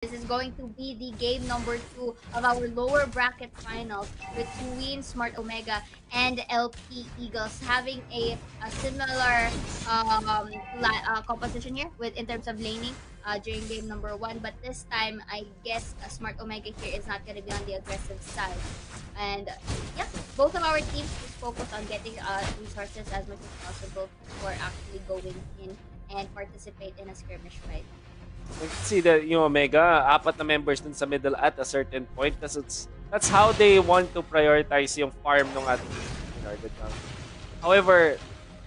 This is going to be the game number 2 of our lower bracket finals between Smart Omega and LP Eagles, having a similar composition here with in terms of laning during game number 1. But this time, I guess Smart Omega here is not going to be on the aggressive side. And yeah, both of our teams is focused on getting resources as much as possible before actually going in and participate in a skirmish fight. You can see that yung Omega, apat na members dun sa middle at a certain point. That's how they want to prioritize yung farm ng ating team. However,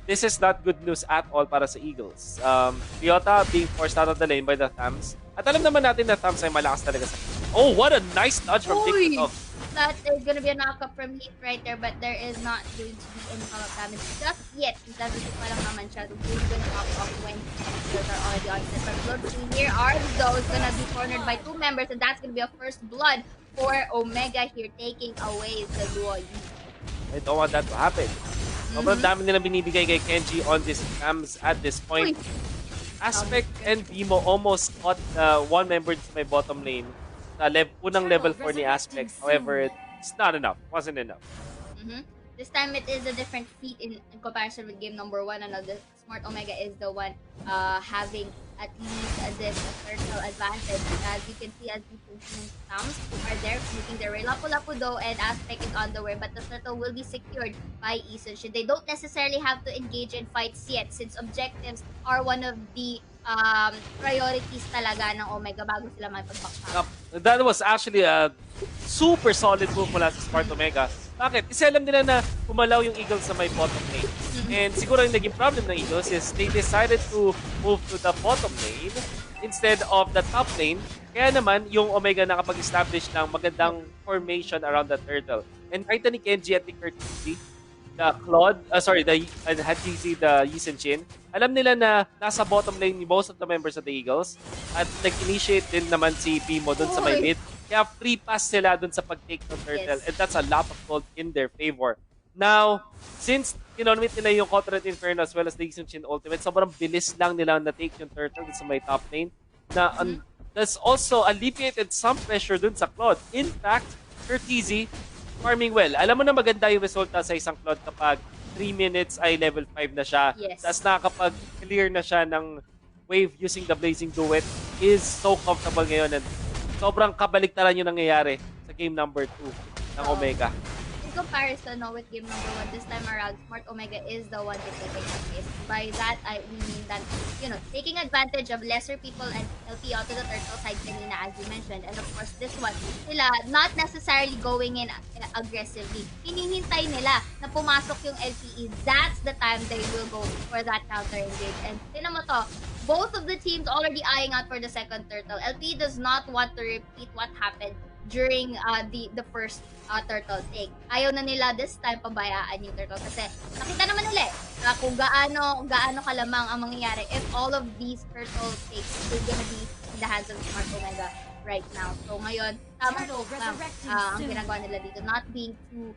this is not good news at all para sa Eagles. Ryota being forced out of the lane by the Thams. At alam naman natin na Thams ay malakas talaga sa... Oh, what a nice dodge from TikTok. That is going to be a knockup from Heat right there, but there is not going to be any follow-up damage just yet. Doesn't pa lang naman siya. The blue is going to pop off when enemies are already on set. But look, here are those going to be cornered by 2 members, and that's going to be a first blood for Omega here, taking away the Luo Yi. I don't want that to happen. Sobrang dami nila binibigay kay Kenji on this Thams at this point. Aspect and Bimo almost caught one member sa may bottom lane. Sa unang level 4 ni Aspect. However, it's not enough. Wasn't enough. This time it is a different feat in comparison with game number 1. The Smart Omega is the one having at least this turtle advantage. As you can see, as the Thams are there making their way. Lapu-Lapu though, and Aspect is on the way, but the turtle will be secured by Isun. They don't necessarily have to engage in fights yet, since objectives are one of the priorities talaga ng Omega bago sila maipag-backpack. That was actually a super solid move mula sa Smart Omega. Bakit? Kasi alam nila na kumalaw yung Eagles sa may bottom lane. And siguro yung naging problem ng Eagles is they decided to move to the bottom lane instead of the top lane. Kaya naman, yung Omega nakapag-establish ng magandang formation around the turtle. And kahit ni Kenji at ni Kurtzy, the Claude, the Hadjizi, the Yisun Shin, alam nila na nasa bottom lane ni most of the members of the Eagles at nag-initiate din naman si Bimo dun sa may mid. Kaya free pass sila dun sa pag-take ng turtle, and that's a lot of gold in their favor. Now, since kinomit nila yung Cottonwood Inferno as well as the Yisun Shin ultimate, sobrang bilis lang nila na-take yung turtle dun sa may top lane. Na that's also alleviated some pressure dun sa Claude. In fact, Kurtzy farming well. Alam mo na maganda yung resulta sa isang Claude kapag 3 minutes ay level 5 na siya. Yes. Tapos nakakapag-clear na siya ng wave using the Blazing Duet is so comfortable ngayon. And sobrang kabaliktaran yung nangyayari sa game number 2 ng Omega. In comparison with game number 1, this time around, Smart Omega is the one taking the case. By that, we mean that, taking advantage of lesser people and LPE out to the turtle side kanina, as you mentioned. And of course, this one, sila not necessarily going in aggressively. Hinihintay nila na pumasok yung LPE. That's the time they will go for that counter engage. And tinan mo to, both of the teams already eyeing out for the second turtle. LPE does not want to repeat what happened during the first turtle take. Ayaw na nila this time pabayaan yung turtle kasi nakita naman nila kung gaano kalamang ang mangyayari if all of these turtle takes is gonna be in the hands of Smart Omega right now. So ngayon, tama ang ginagawa nila dito, not being too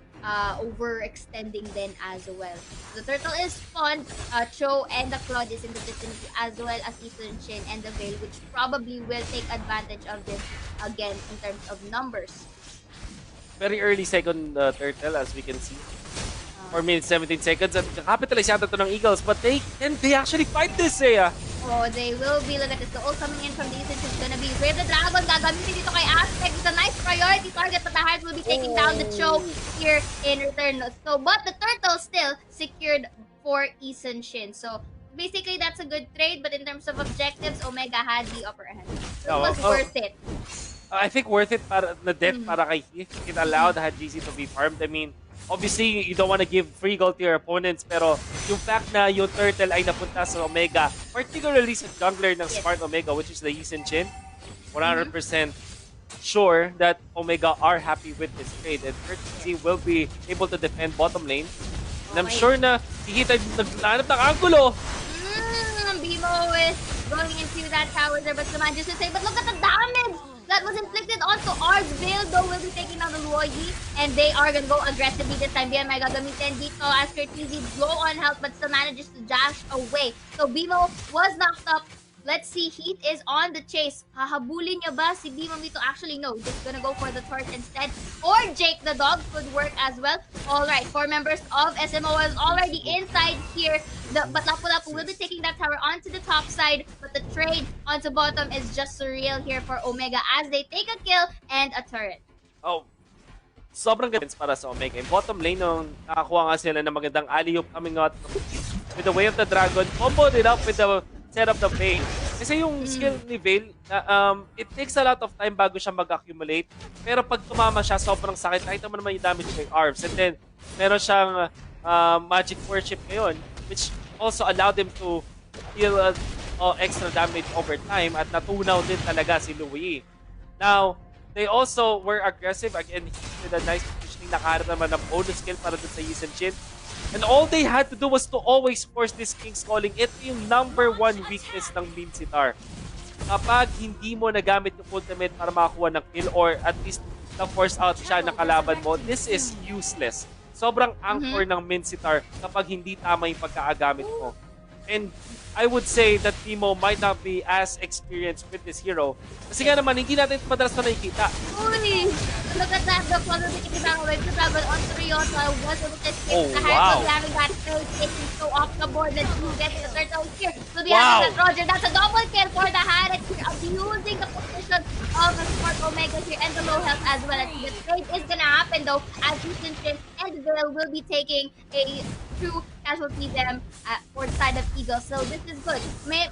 overextending then as well. The turtle is spawned, Cho and the Claude is in the vicinity as well as Yisun Shin and the Veil, which probably will take advantage of this again in terms of numbers. Very early second turtle as we can see. 4 minutes, 17 seconds. At capitalize yata ito ng Eagles, but they actually fight this, Oh, they will be. Look at this. The ult coming in from the East is gonna be Brave the Dragon. Gagamitin dito kay Aspect. It's a nice priority target, but the Heart will be taking down the Cho here in return. So, but the turtle still secured for Yisun Shin. So, basically, that's a good trade, but in terms of objectives, Omega had the upper hand. So, it was worth it. I think worth it para na death para kay Heath. It allowed Hadjizi to be farmed. I mean, obviously, you don't want to give free gold to your opponents, pero yung fact na yung turtle ay napunta sa Omega, particularly sa jungler ng Smart Omega, which is the Yisun Shin, 100% sure that Omega are happy with this trade, and Kurtzy will be able to defend bottom lane. And I'm sure na Heath ay naghanap ng angulo. Bimo is going into that tower there, but Saman just to say, but look at the damage that was inflicted onto Ard's Veil, though will be taking down the Luo Yi, and they are gonna go aggressively this time. BMI gagamitin dito as Kurtzy low on health, but still manages to dash away. So Bimo was knocked up Let's see, Heat is on the chase. Hahabulin niya ba si B Mamito? Actually, no. Just gonna go for the torch instead. Or Jake the dog could work as well. Alright, 4 members of SMO is already inside here. But Lapu-Lapu will be taking that tower onto the top side. But the trade onto bottom is just surreal here for Omega as they take a kill and a turret. Oh, sobrang ganda para sa Omega. Yung bottom lane nung nakakuha nga sila ng magandang alley-oop coming out with the Way of the Dragon. Comboed it up with the set of the Veil. Kasi yung skill ni Veil, it takes a lot of time bago siya mag-accumulate. Pero pag tumama siya, sobrang sakit. Nakita mo naman yung damage ng arms. And then, meron siyang magic worship ngayon, which also allowed him to deal extra damage over time. At natunaw din talaga si Louis. Now, they also were aggressive. Again, with a nice positioning. Nakaharap naman ng bonus skill para dun sa Yisun Shin. And all they had to do was to always force this King's Calling. Ito yung number one weakness ng Lin Sitar. Kapag hindi mo nagamit yung ultimate para makakuha ng kill or at least na-force out siya ng kalaban mo, this is useless. Sobrang anchor ng Min Sitar kapag hindi tama yung pagkaagamit mo. And I would say that Timo might not be as experienced with this hero. Kasi nga naman, hindi natin madalas na nakikita. Uy! Look at that, the follow the Kitibang away to travel on to Ryota was able to escape Oh, the wow. Harry having that kill taking so off the board. Let's see get the turtle here. So the other that Roger, that's a double kill for the Harry here, abusing the position of the Sport Omega here and the low health as well. And the trade is gonna happen though, as Houston and Vale will be taking a true casualty them for the side of Eagle. So this is good. May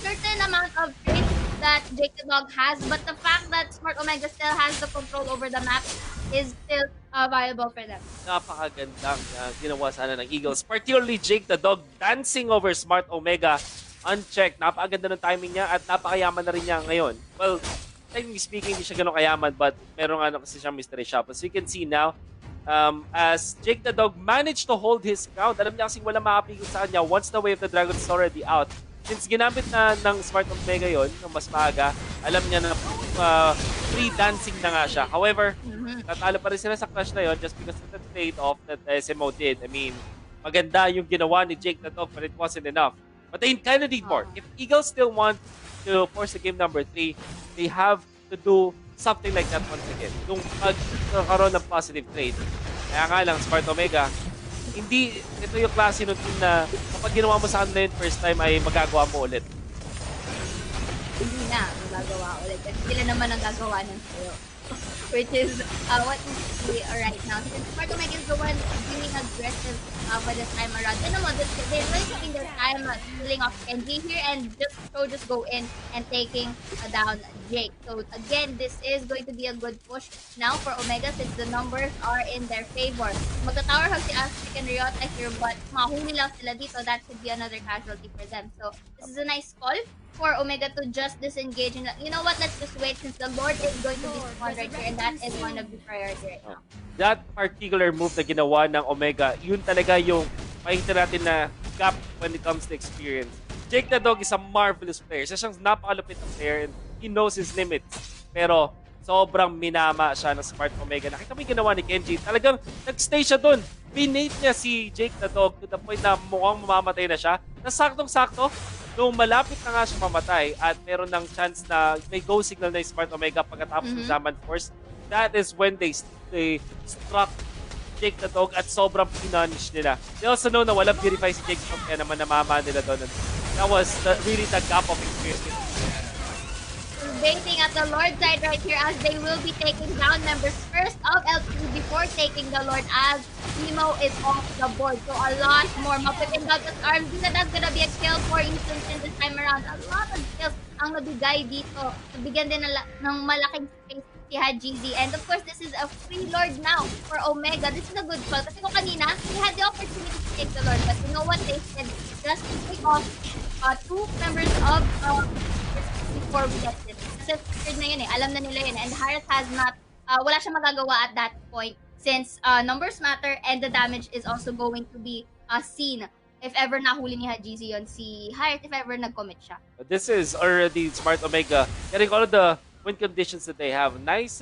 certain amount of trade that Jake the Dog has, but the fact that Smart Omega still has the control over the map is still viable for them. Napakagandang ginawa sana ng Eagles. Particularly Jake the Dog dancing over Smart Omega unchecked. Napakaganda ng timing niya at napakayaman na rin niya ngayon. Well, technically speaking, hindi siya ganun kayaman but meron nga kasi siyang mystery shop. As we can see now, as Jake the Dog managed to hold his ground. Alam niya kasing wala makapigil sa kanya once the Way of the Dragon is already out. Since ginamit na ng Smart Omega yon ng mas maaga, alam niya na free dancing na nga siya. However, natalo pa rin sila sa clash na yon just because of the trade-off that SMO did. I mean, maganda yung ginawa ni Jake the Dog but it wasn't enough. But they kind of need more. If Eagles still want to force the game number 3, they have to do something like that once again. Yung pagkakaroon ng positive trade. Kaya nga lang, Smart Omega, hindi, ito yung klase ng team na kapag ginawa mo sa kanila yun first time ay magagawa mo ulit. Hindi na magagawa ulit. Kasi sila naman ang gagawa ng sa'yo. Which is what we see right now. Since Smart Omega is the one being aggressive for this time around. And naman, they're really taking their time killing off Kenji here and just go in and taking down Jake. So again, this is going to be a good push now for Omega since the numbers are in their favor. Magta-tower hug si Aztec and Ryota here but mahuli lang sila dito. That could be another casualty for them. So this is a nice call for Omega to just disengage and you know what, let's just wait since the Lord is going to be spawned right here and that is one of the priority right now. That particular move na ginawa ng Omega, yun talaga yung makikita natin na gap when it comes to experience. Jake the Dog is a marvelous player. Siya siyang napakalupit na player and he knows his limits. Pero sobrang minama siya ng Smart Omega. Nakita mo yung ginawa ni Kenji. Talagang nag-stay siya dun. Binate niya si Jake the Dog to the point na mukhang mamamatay na siya. Nasaktong-sakto, nung malapit na nga siya mamatay at meron ng chance na may go signal na yung Smart Omega pagkatapos ng Zaman Force, that is when they struck Jake the Dog at sobrang pinunish nila. They also know na walang purify si Jake the Dog kaya naman namama nila doon. That was really the gap of experience. Baiting at the Lord side right here as they will be taking down members first of LPE before taking the Lord as Timo is off the board. So a lot more. Mapitin out his arms. That's gonna be a kill for Easton this time around. A lot of kills ang nabigay dito. Nabigyan din ng malaking space si Hajizi. And of course, this is a free Lord now for Omega. This is a good call. Kasi kung kanina, they had the opportunity to take the Lord. But you know what? They said just take off 2 members of before we get this. Kasi third na yun eh. Alam na nila yun. And Harris has not, wala siya magagawa at that point since numbers matter and the damage is also going to be seen if ever nahuli ni Hajizi yun si Harris if ever nag-commit siya. This is already Smart Omega getting all of the win conditions that they have. Nice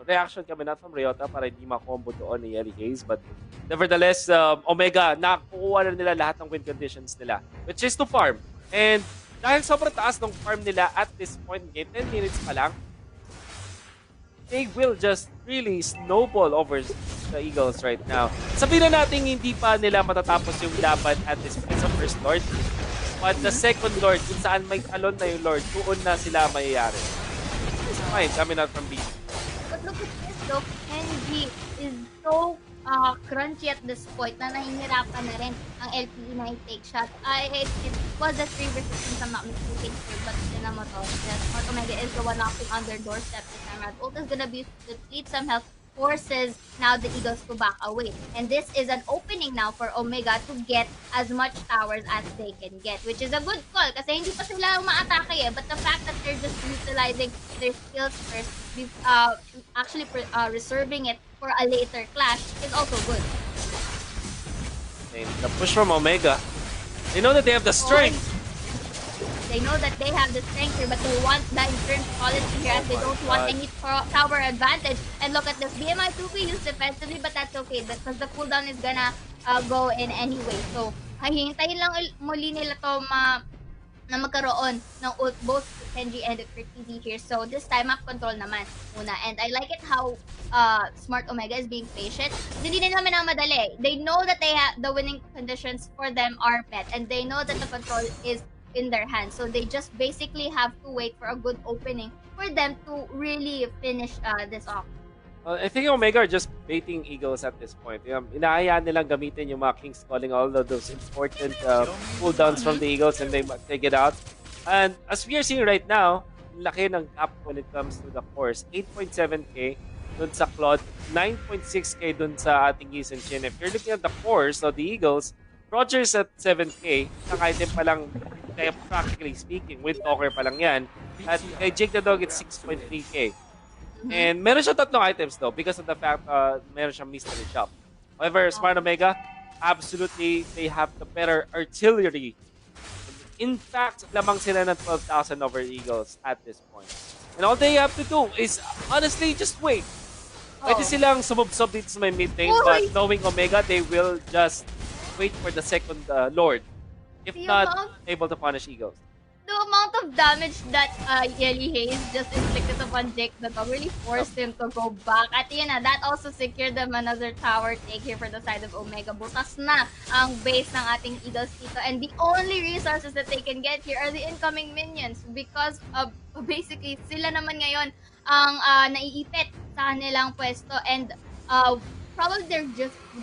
reaction coming out from Ryota para hindi ma-combo doon ni Ellie Hayes. But nevertheless, Omega, nakukuha na nila lahat ng win conditions nila. Which is to farm. And dahil sobrang taas ng farm nila at this point in game, 10 minutes pa lang, they will just really snowball over the Eagles right now. Sabihin na natin hindi pa nila matatapos yung laban at this point sa first Lord. But the second Lord, kung saan may talon na yung Lord, doon na sila mayayari. It's fine, coming out from B. But look at this though, Kenji is so crunchy at this point na nahihirapan na rin ang LPE na i-take shot. It was a 3 versus 1 I'm not mistaken here, but tinan mo to. Smart Omega is the one knocking on their doorstep this time around. Ult is gonna be to deplete some health, forces now the Eagles to back away. And this is an opening now for Omega to get as much towers as they can get, which is a good call kasi hindi pa sila umaatake eh. But the fact that they're just utilizing their skills first, actually reserving it for a later clash is also good. And the push from Omega. They know that they have the strength. They know that they have the strength here, but they want the insurance policy here as they don't want any tower advantage. And look at this, BMI 2P used defensively, but that's okay because the cooldown is gonna go in anyway. So, hihintayin lang muli nila to na magkaroon ng ult both Kenji and KTZ here. So, this time map control naman muna. And I like it how Smart Omega is being patient. Hindi nila minamadali. They know that they have the winning conditions for them are met. And they know that the control is in their hands. So they just basically have to wait for a good opening for them to really finish this off. I think Omega are just baiting Eagles at this point. Inaayaan nilang gamitin yung mga King's Calling, all of those important cooldowns from the Eagles, and they take it out. And as we are seeing right now, laki ng gap when it comes to the course. 8.7k dun sa Claude, 9.6k dun sa ating Yi and Chin. If you're looking at the course of the Eagles, Rogers at 7k, isang item pa lang, kaya practically speaking, with Talker pa lang yan. At kay Jake the Dog, it's 6.3k. And meron siya tatlong items though, because of the fact meron siyang mystery shop. However, Smart Omega, absolutely, they have the better artillery. In fact, lamang sila ng 12,000 over Eagles at this point. And all they have to do is, honestly, just wait. Pwede silang sumubsob dito sa may mid lane, but knowing Omega, they will just wait for the second Lord. If not able to punish Eagles. The amount of damage that Yeli Hayes just inflicted upon Jake the Dog really forced him to go back. At yun na, that also secured them another tower take here for the side of Omega. Butas na ang base ng ating Eagles dito. And the only resources that they can get here are the incoming minions. Because basically, sila naman ngayon ang naiipit sa kanilang pwesto. And probably they're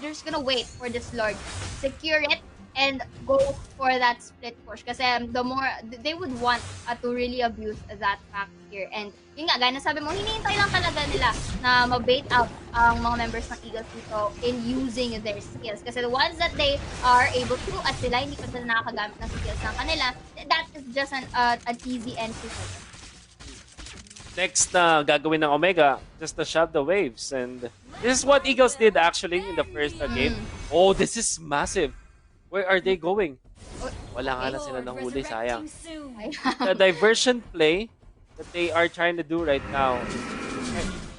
just gonna wait for this Lord. Secure it. And go for that split push. Kasi the more, they would want to really abuse that fact here. And yun nga, gaya na sabi mo, hinihintay lang talaga nila na mabait out ang mga members ng Eagles dito in using their skills. Kasi the ones that they are able to, at sila hindi pa sila nakakagamit ng skills ng kanila, that is just an easy entry for them. Next na gagawin ng Omega, just to shove the waves. And this is what Eagles did actually in the first game. Oh, this is massive. Where are they going? Wala nga na sila nahuli, sayang. The diversion play that they are trying to do right now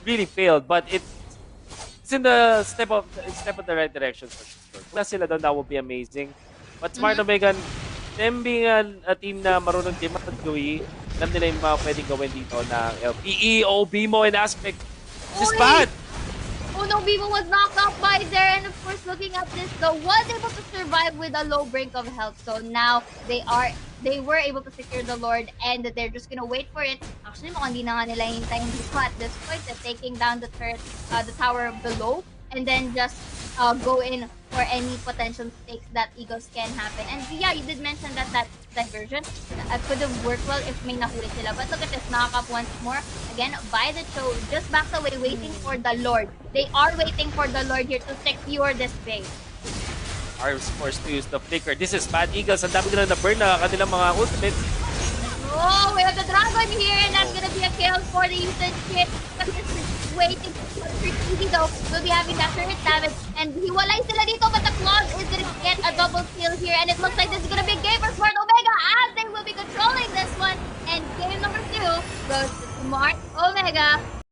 really failed, but it's in the step of the right direction for sure. Kung sila doon, that would be amazing. But Smart Omega, them being a team na marunong team at GUI, alam nila yung mga pwedeng gawin dito na LPE, BMO, and Aspect. This is bad! Oh no, Vivo was knocked out by there, and of course, looking at this, though, was able to survive with a low brink of health. So now they were able to secure the Lord, and they're just gonna wait for it. Actually, mukhang di na nga nila hintayin dito at this point. They're taking down the turret, the tower below, and then just go in for any potential stakes that Eagles can happen. And yeah, you did mention that diversion could have worked well if may nahuli sila. But look at this knock-up once more. Again, by the Cho, just backs away, waiting for the Lord. They are waiting for the Lord here to secure this base. Are forced to use the flicker. This is bad Eagles. Ang dami na burn na kanilang mga ultimates. Oh, we have the dragon here, and that's gonna be a kill for the usage kit. But this is waiting for Easy though. Will be having that turret damage, and hiwalay sila dito, but the Claw is gonna get a double kill here, and it looks like this is gonna be a game for Smart Omega as they will be controlling this one. And game number 2 goes to Smart Omega